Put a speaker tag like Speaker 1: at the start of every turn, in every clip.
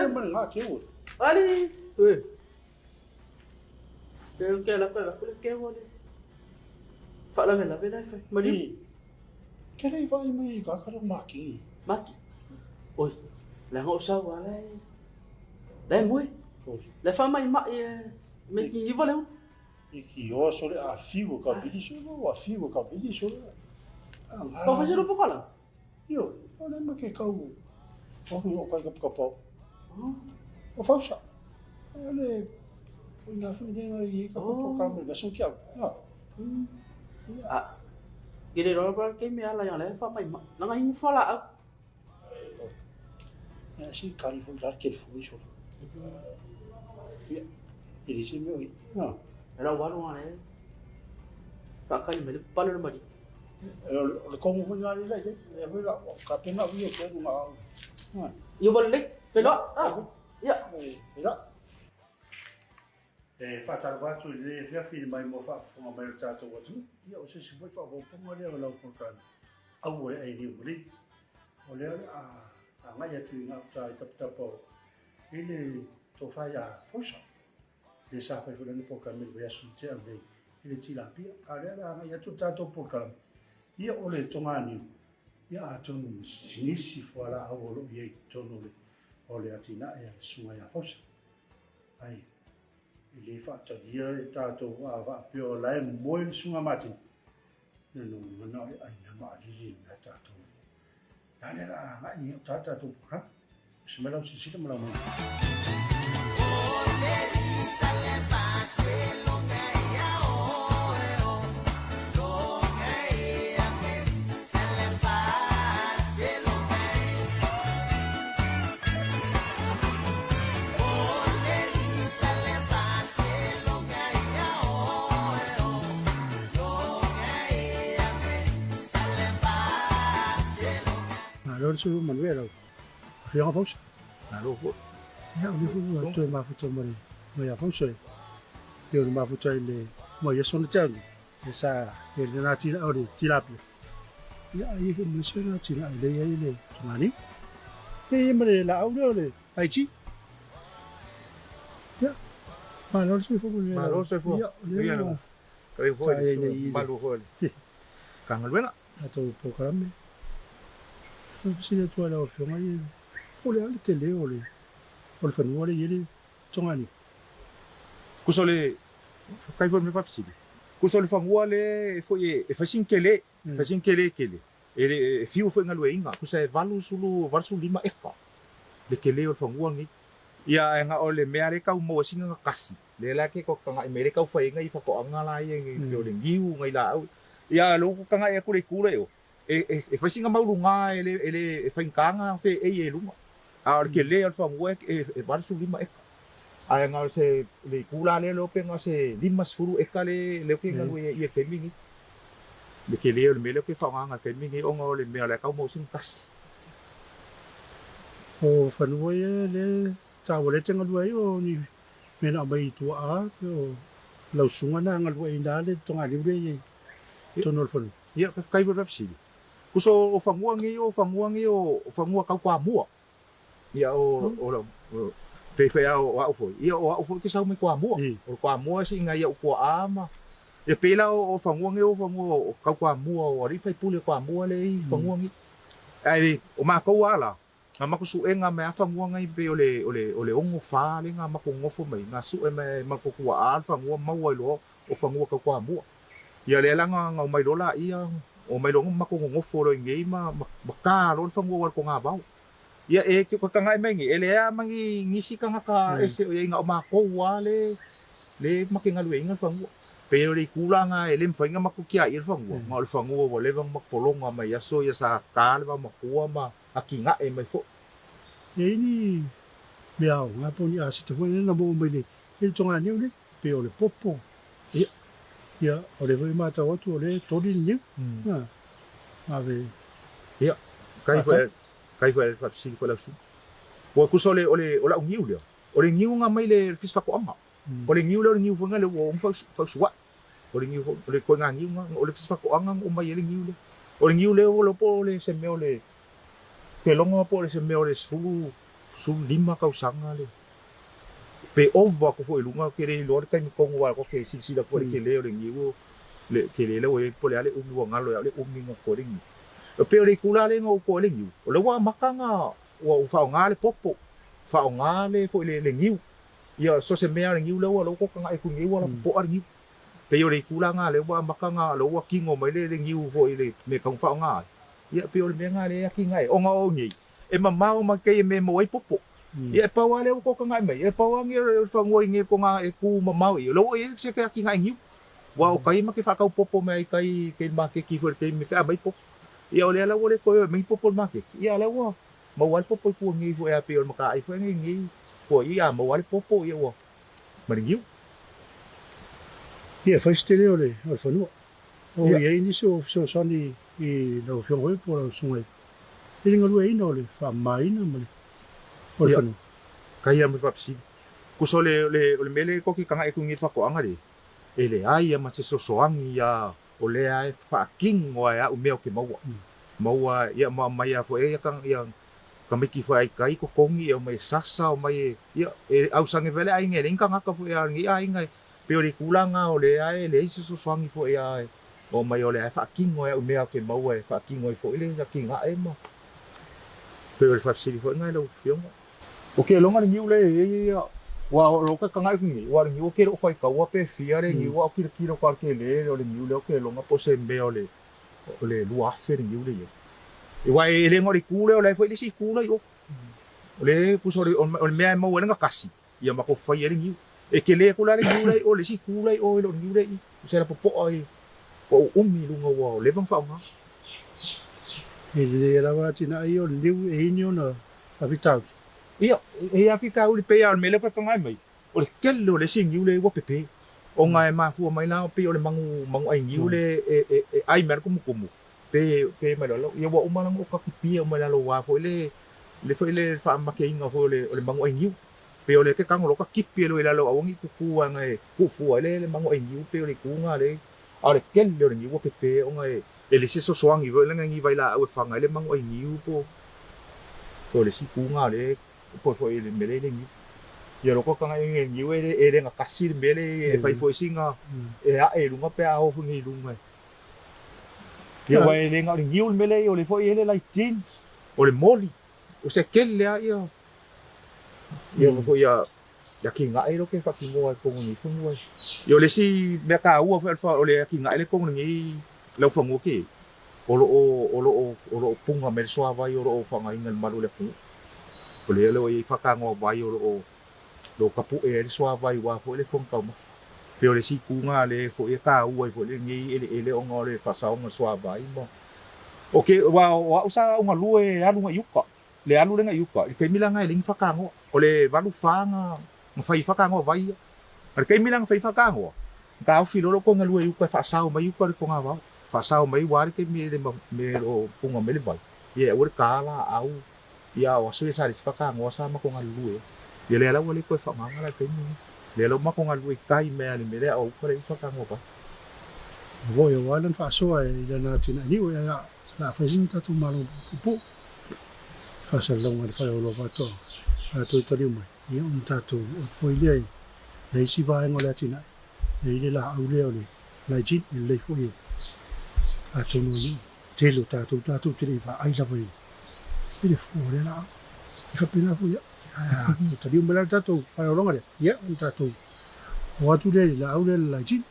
Speaker 1: mana ngā ke o.
Speaker 2: Ali, ue. Ke la ka ke o le. Fa la vela fai. Mari.
Speaker 1: Ke rei vai mai ka karo maki.
Speaker 2: Maki. Oi. La ngo sa wa le. Le moi. Le fa mai me ki vole.
Speaker 1: Iki o sore a figo ka bili sore, a figo ka bili sore.
Speaker 2: Ko fa jero pokola.
Speaker 1: Yo, ole ma ke kau. O kai ka pau. O fausa. Ole o nga fu de ai ka pau ka me so kia.
Speaker 2: Ah. Gede ro ba ke me ala yang le fa mai na ngai mu fa la.
Speaker 1: Ya si kali fu dar ke fu sore. Ya. Ele se meu. Ah.
Speaker 2: Era waru ale. Fa ka ni me palo no mari.
Speaker 1: Le como fu nga le ke. Le fu la ka pena wi ke no ma.
Speaker 2: Yo balik. Pelo. Ah. Ya.
Speaker 1: Ira. Fa tala watu le fia fili mai mo fa fonga mai tato watu. Ia o se se foi fa ho ponga le la ko kan. Au e ai ni muri. O le a mai atu nga ta tap tap o. Ile to fa ya fosa. Le sa fa le po kan me ya su te ave. Ile tilapia. A le la mai atu tato po kan. Ia o le tonga ni. Ia a tonu sinisi fo ala au lo ye tonu le. O le atina e sunga ya fosa. Ai. Ele fa ta dia tato wa va pio lai moi sunga mati. No mana ai na ma di na tato. Dale la ngai tato ha. Semela sisi mala mo. Lo su manuelo. Fiang fos. Na lo fo. Ya ni fu to ma fu to mari. Mo ya fos. Yo ma fu to le mo ya son cha. Esa el na ti la ori ti la. Ya ai fu mo se na ti la le ya le. Mani. E mare la au le. Ai chi. Ya. Ma lo su fu.
Speaker 3: Ma lo su fu. Ya no. Kai fu. Ma lo fu. Kangal bena.
Speaker 1: Ato programme. Si le toile au fond, on le télé, on le fait nous, il est tongani.
Speaker 3: Kusole, kai fu me papsi. Kusole fangua le foi e fasin kele kele. Ele fiu foi ngalu inga, kusai valu sulu varsu lima eka. Le kele o fangua ngi. Ia nga ole meare kau mo singa kasi. Le la ke ko kanga mere kau foi ngai fa ko anga la ye ngi le ngiu ngai la. Ia lo ko kanga e kule kule yo. E fai singa maulunga ele fai kanga fe e lunga. A ke le al fangua e varsu lima eka. Ai nga se le kula le lo pe nga se limas furu eka le ke nga ye kemingi. Le ke le me ke fa nga kemingi o nga le me la ka mo sin tas.
Speaker 1: O fanua le ta wole tenga lua yo ni me na mai tu a o lau sunga na nga lua ina le tonga libre ye. Tono fanu.
Speaker 3: Ia kai vo rapsi. Kuso o fangua fangua kau kwa mua. Ia o pe fe o foi. Ia o foi que sa me kwa mua. O kwa mua si nga ia kwa ama. Ia pela o fangua o kau kwa mua o ri fai pule kwa mua le fangua ngi. Ai o ma ko ala. Nga maku enga me fangua ngai pe ole ongo fa le nga maku ngofo mai nga su e me maku kwa al fangua mau lo o fangua kau kwa mua. Ia le langa nga mai dola ia o mai lo maku ngofo lo ngai ma ka lo fangua ko nga bau. Ia ke ko kanga mai ngi ele a mangi ngisi kanga ka ese o nga ma ko wale le makinga lu inga fangua. Pero le kula nga ele mfainga maku kia ir fangua. Nga fangua wale bang makpolonga mai yaso ya sa ka ba makua ma akinga e mai fo.
Speaker 1: E ni miao nga po ni a se te foi na mo mai ni. Il tonga ni le pe o le popo. Ia o le vai mata o tu o le tori ni. Ave.
Speaker 3: Ia kai foi fa si foi la su. O kusole ole ola ngiu le. Ole ngiu nga mai le fisfa ko anga. Ole ngiu le ngiu funga le o fa suwa. Ole ngiu ole ko nga ngiu nga ole fisfa ko anga o mai le ngiu le. Ole ngiu le o lo po le se me ole. Ke longa po le se me ole su 5 kausanga le pe ova ko foi lunga ke le lor kai ko ngwa ko ke sila ko ke le ring yu le ke le le po le ale ngalo le minga ko ring pe le kula le ngo ko ring yu le wa makanga wa fa nga le popo fa nga le foi le yu ya so se mea ring yu le wa lo ko nga ku ngi wa po ring yu pe le kula nga le wa makanga lo wa kingo mai le ring yu foi le me kang fa nga ya pe le me nga le ki ngai o nga o ngi e mamau ma ke me mo ai popo ya pa wale ko ka ngai mai e pa wangi fa ngoi ngi ko nga e ku mamau i lo e se ka ki ngai ngi wa o kai ma ke fa ka popo mai kai ke ma ke ki for ke me ka mai popo ya ole la wale ko me popo ma ke ya la wa ma wal popo ku ngi ko ya pe ma ka ai fo ngi ko ya ma wal popo ya wa ma ngi
Speaker 1: ia faistele ole o fanua o ia ini so soni i lo fioi po lo sungai ele ngalu e no le fa mai na male o fanua
Speaker 3: kaya me fa psi ku so le mele ko ki kanga e ku ngi fa ko anga le ele ai ma se so soangi ya o le ai fa king wa ya u meo ke maua ya ma mai ya fo e kang yang kami ki fa ai kai ko kongi o mai sasa o mai ya au sange vele ai nge ling kanga ka fo ya ngi ai ngai peori kulanga o le ai le isi so soangi fo e ai o mai o le ai fa king o ya u meo ke maua e fa king o fo ile ya kinga e ma peori fa psi fo ngai lo fiong oke longa ni ule ya wa lo ka kanga ni wa ni o ke ro fai ka wa pe fiare ni wa ki kilo ka ke le o le ni ule o ke longa po se me o le lu afe ni ule ye e wa e le ngori kule o le foi le si kule yo o le pu so o me mo nga kasi ya ma ko fai ni e ke le kula le ule o le si kule o le ni ule se la po ai o umi lu nga wa le bang fa nga
Speaker 1: e le la wa tina ai o liu e ni ona avitau
Speaker 3: ia e afika uli pe al mele ka ngai mai o le kelo le sing ule wo pepe o ngai ma fu mai la pe o le mangu ai ule e ai mer ko mu pe mai lo ia wo uma lang o ka ki o mai la lo wa fo le foi le fa ma ke inga fo le mangu ai pe o le ke kang lo ka ki lo la lo awangi ku ngai ku fu le mangu ai pe o le ku nga le a le kelo le wo pepe o ngai e le se so soangi vo le ngai vai la o fa ngai le mangu ai po o le si ku nga le po foi le mele le ni ya lo ko ka ngai ngi e le nga kasi mele e fai foi singa e a e lunga pe a o fu ngi lunga ya wa le nga ngi ul mele o le foi ele lai tin o le moli o se kelle a ya ya ko ya ki nga e lo ke fa ki mo ko ngi fu mo yo le si me ka u fa o le ki nga le ko ngi lo fa mo ke o lo punga me so va yo o fa ngai ngal malu le pu o le lo i whakango vai o lo kapu e le soa vai wa fo le fong kau ma pe o le si kunga le fo e ka u fo le ngi ele o ngore fa sa o soa vai mo oke wa usa o ngalu e alu nga yuka le alu le nga yuka ke milanga ling whakango o le valu fanga ma fai whakango vai ar ke milanga fai whakango ka o filo lo ko ngalu e yuka fa sa o mai yuka ko nga wa fa sa o mai wa ke me o punga me le vai ye o kala au ia o sui sa risfaka ngo sa ma ko ngalu e ye le la wole ko fa manga la teni le lo ma ko ngalu kai me ali me le o ko re fa ngo pa
Speaker 1: vo yo walan fa so e na tina ni o ya la fazinta tu malo pu fa sa lo ma fa lo pa to a to to mai ye un ta tu po ile le si va ngo la tina le la au le le la jit le fo ye a to no ni te lo ta tu ti va ai la vo ele fuori là mi fa pena fuia tadi un bel tato para longa ya un tato o tu le la aule la jin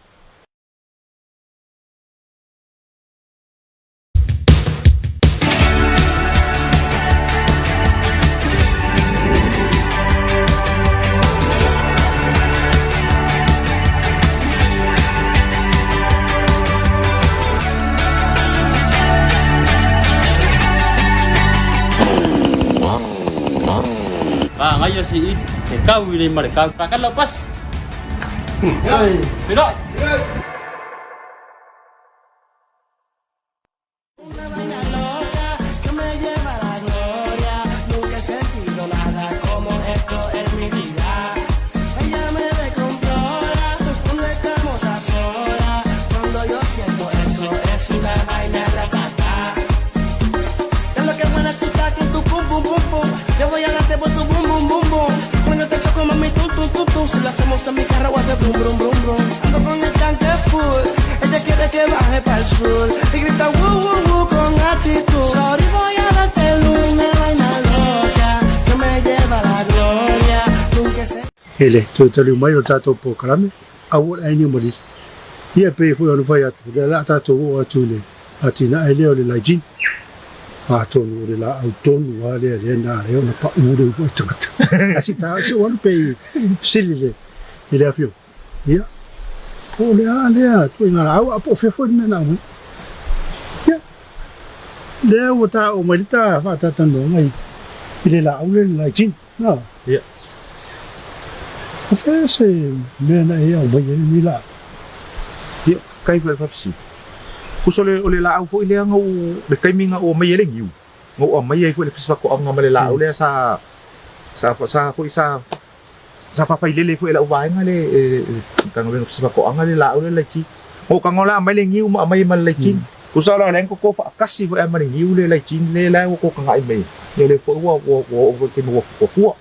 Speaker 2: ngayon si ikaw wilay marikaw kakan lepas tidak
Speaker 4: Te voy a darte por tu boom. brum brum brum. Ando con el tanque full, ella quiere que baje para el sur y grita woo woo woo con actitud. Sorry, voy a darte luz, una vaina loca que me lleva a la gloria. Nunca se
Speaker 1: Ele, tu tali mai o tato po kalame, au ai ni mori. Ia pe fu onu fai atu, le la tato o atu le, atina ai leo le lai jin. A tonu le la au tonu wa le na le ona pa uru po tangata. Asi ta so onu pe sili le, ile afio. Ia. O le a, tu inga au apo fefo me na mo. Ia. Le o ta o mai ta fa ta tano mai. Ile la au le lai jin. Na.
Speaker 3: Ia.
Speaker 1: Fa se me na ia o mai ni la.
Speaker 3: Ia kai fa fapsi kusole ole la au fo ile ngau de kai minga o mai le ngiu ngau o mai fo le fisa ko anga male la ole sa fa fa ile le fo la wa nga le kang le fisa ko anga le la ole le chi o kang la mai le ngiu ma mai mal le chi kusala len ko fa kasi fo ma le ngiu le chi le la ko kang ai mai le fo wo ke no ko fu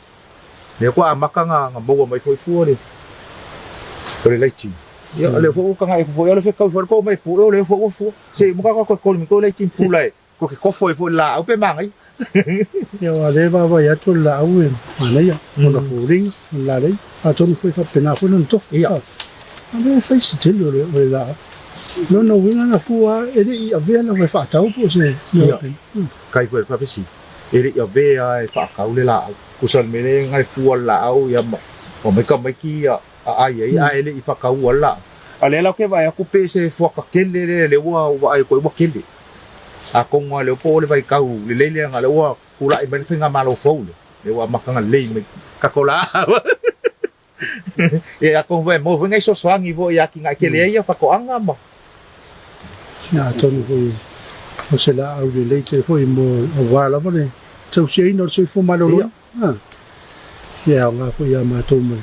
Speaker 3: le ko amaka nga mo mai fo fu le le chi ya le fo ka ngai fo le fe ka fo ko mai fu le fo se mo ka ko mi ko le tin fu lai ko ke ko fo la o pe mangai
Speaker 1: ya le va ya tu la au mana ya mo la fu ring la le a ton fo fa pena fo non to ya a le fa si te le la no winga na fu a ele i a ve na fa ta o po se ya
Speaker 3: kai fo fa si ele ya ve ai fa ka le la ku san me le ngai fu la au ya mo mai ka mai ki ai ele i fa ka wala ale la ke vai ku pe se fo ka kele le wa ai ko wa kele a ko ngwa le po le vai ka u le nga le wa ku la i ben finga malo fo le wa makanga le me ka ko la e a ko ve mo ngai so swangi vo ya ki ngai kele ia fa ko anga ma
Speaker 1: ya ton ko se la au le te fo mo wa la vole tu se no se fo malo ya nga fo ya ma to mo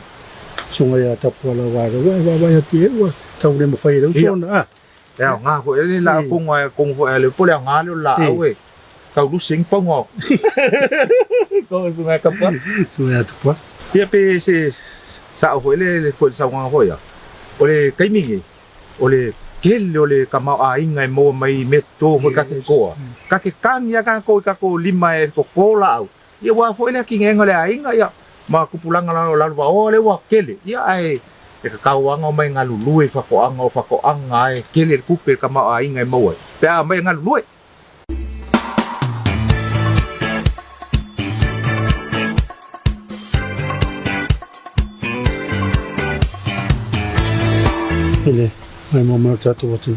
Speaker 1: sunga ya tapu la wa ya tie wa tau le mo fai lo so na
Speaker 3: ya nga fo ele la ko fo ele po le nga lo la we ka lu sing po ngo ko sunga ka pa
Speaker 1: sunga tu pa
Speaker 3: ya pe se sa fo ele fo sa nga fo ya ole kai mi ole kel ole ka ma ai ngai mo mai me to fo ka ke kang ya ka ko lima e ko la ya wa fo ele ki ngole ai nga ya ma ku pulang la wa ole wa kele ya ai e ka kawanga mai ngalulu e fa ko anga e kele ku pe ka ma ai ngai mo pe a mai ngalulu
Speaker 1: ele mai mo ma tatu watu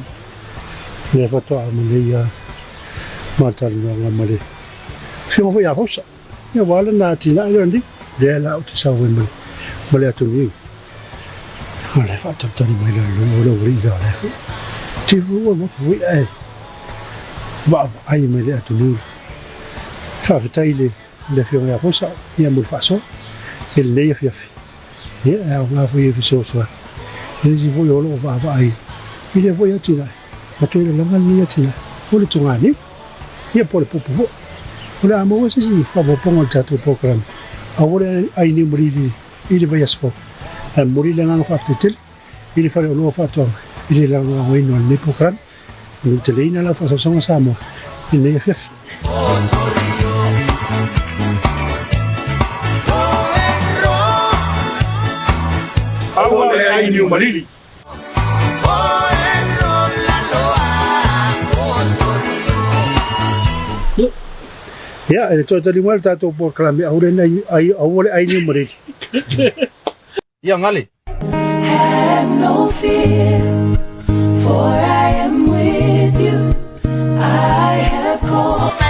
Speaker 1: le fa to a mele ya ma tal no ngamale fi mo ya hosa ya wala na ti na ndi le la o te sa wen mo le atu ni le fa ta tani mai le ri ga le fa ti wo mo wi ai ba ai mai le atu ni fa fa tai le fi ya hosa ya mo fa so el le ya fi ya nga fo ye so so ele si voi lo va ai ile voi atina ma tu le langa ni atina o le tunga ni ia po le popo o le amo se si fa bo pongo tato program awore ai ni murili ile vai asfo e murili nga fa ftetel ile fa lo fa to ile la nga wino ni program ni telina la fa so samo ile ia fef
Speaker 3: awole ai ni malili
Speaker 1: ya ele to tali mal tato program awore ai awore ai ni murili
Speaker 2: ya ngale
Speaker 5: Have no fear, for I am with you. I have called.